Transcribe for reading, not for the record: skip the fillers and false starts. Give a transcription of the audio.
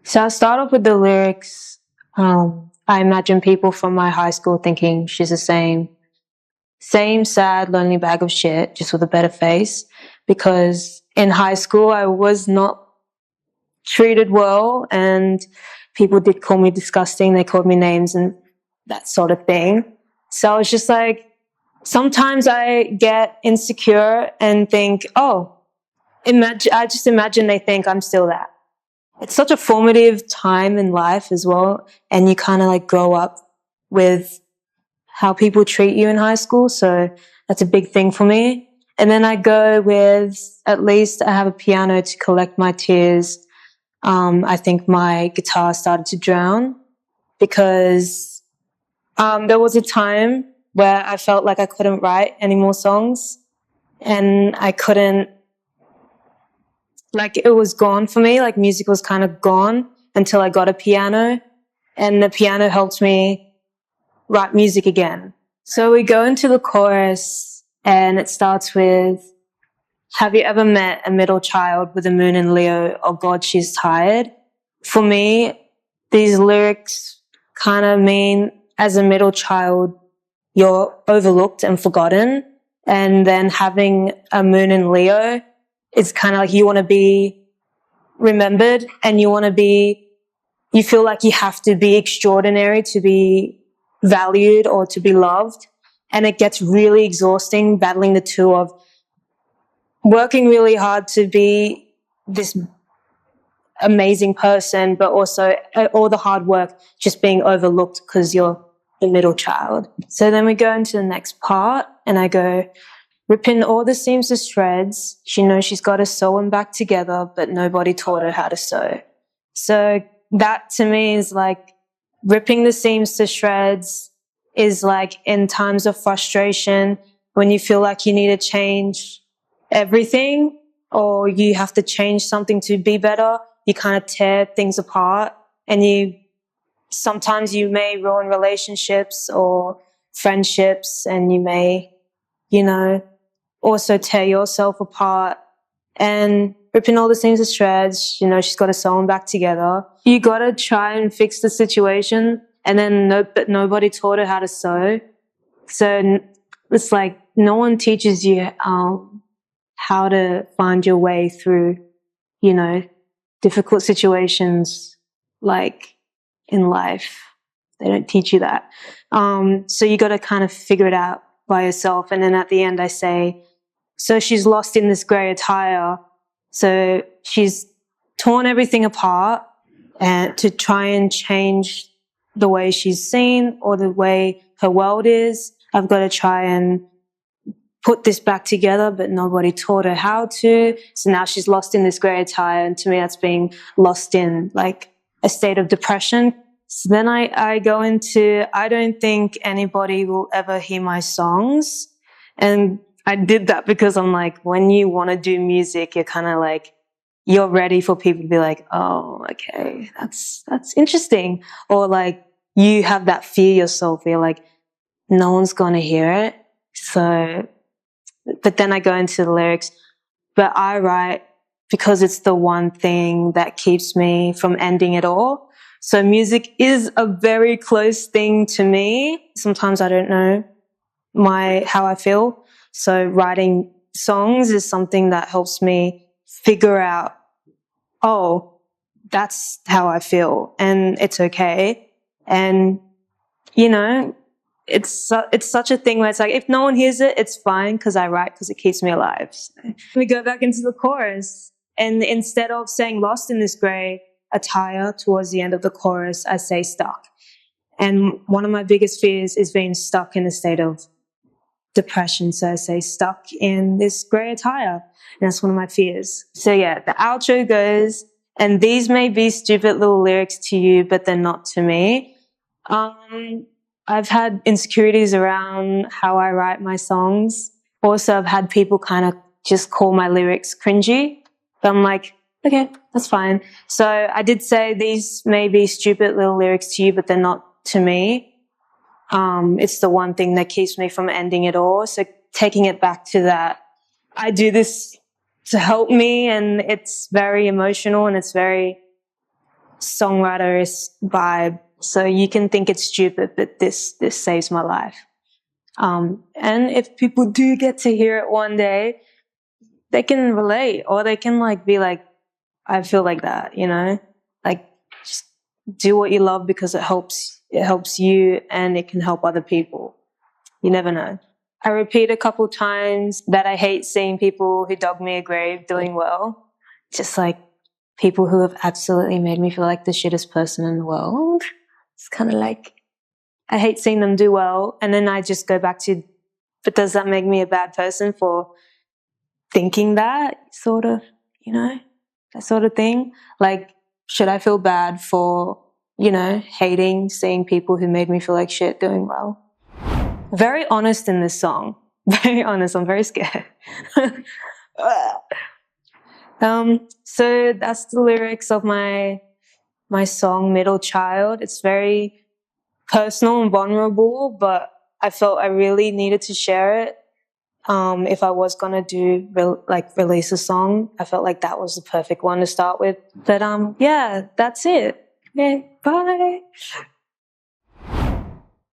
So I'll start off with the lyrics. I imagine people from my high school thinking she's the same sad, lonely bag of shit, just with a better face. Because in high school, I was not treated well, and people did call me disgusting. They called me names and that sort of thing. So I was just like, sometimes I get insecure and think, oh, I just imagine they think I'm still that. It's such a formative time in life as well, and you kind of like grow up with how people treat you in high school, so that's a big thing for me. And then I go with, at least I have a piano to collect my tears. I think my guitar started to drown because there was a time where I felt like I couldn't write any more songs, and I couldn't, like, it was gone for me. Like, music was kind of gone until I got a piano, and the piano helped me write music again. So we go into the chorus, and it starts with, have you ever met a middle child with a moon in Leo? Oh God, she's tired. For me, these lyrics kind of mean, as a middle child, you're overlooked and forgotten. And then having a moon in Leo, it's kind of like you want to be remembered, and you feel like you have to be extraordinary to be valued or to be loved. And it gets really exhausting battling the two of working really hard to be this amazing person, but also all the hard work just being overlooked because you're the middle child. So then we go into the next part, and I go, ripping all the seams to shreds. She knows she's got to sew them back together, but nobody taught her how to sew. So that to me is like, ripping the seams to shreds is like in times of frustration, when you feel like you need to change everything or you have to change something to be better, you kind of tear things apart, and sometimes you may ruin relationships or friendships, and you may, also tear yourself apart. And ripping all the seams to shreds, she's got to sew them back together. You got to try and fix the situation, and then but nobody taught her how to sew. So it's like no one teaches you how to find your way through, difficult situations like in life. They don't teach you that. So you got to kind of figure it out by yourself. And then at the end I say, so she's lost in this grey attire. So she's torn everything apart and to try and change the way she's seen or the way her world is. I've got to try and put this back together, but nobody taught her how to. So now she's lost in this grey attire, and to me that's being lost in like a state of depression. So then I go into, I don't think anybody will ever hear my songs. And I did that because I'm like, when you want to do music, you're kind of like, you're ready for people to be like, oh, okay, that's interesting. Or like, you have that fear yourself where you're like, no one's going to hear it. So, but then I go into the lyrics, but I write because it's the one thing that keeps me from ending it all. So music is a very close thing to me. Sometimes I don't know how I feel. So writing songs is something that helps me figure out, oh, that's how I feel, and it's okay. And, it's such a thing where it's like, if no one hears it, it's fine because I write because it keeps me alive. So we go back into the chorus, and instead of saying lost in this grey attire towards the end of the chorus, I say stuck. And one of my biggest fears is being stuck in a state of depression. So I say stuck in this grey attire. And that's one of my fears. So yeah, the outro goes, and these may be stupid little lyrics to you, but they're not to me. I've had insecurities around how I write my songs. Also, I've had people kind of just call my lyrics cringy. But I'm like, okay, that's fine. So I did say these may be stupid little lyrics to you, but they're not to me. It's the one thing that keeps me from ending it all. So taking it back to that, I do this to help me, and it's very emotional, and it's very songwriter vibe. So you can think it's stupid, but this saves my life. And if people do get to hear it one day, they can relate, or they can like be like, I feel like that, you know? Like, just do what you love because it helps you and it can help other people. You never know. I repeat a couple times that I hate seeing people who dug me a grave doing well. Just like people who have absolutely made me feel like the shittest person in the world. It's kind of like, I hate seeing them do well. And then I just go back to, but does that make me a bad person for thinking that, sort of, you know, that sort of thing? Like, should I feel bad for, you know, hating seeing people who made me feel like shit doing well? Very honest in this song. Very honest. I'm very scared. So that's the lyrics of my song, Middle Child. It's very personal and vulnerable, but I felt I really needed to share it. If I was gonna release a song, I felt like that was the perfect one to start with. But yeah, that's it. Yeah, bye.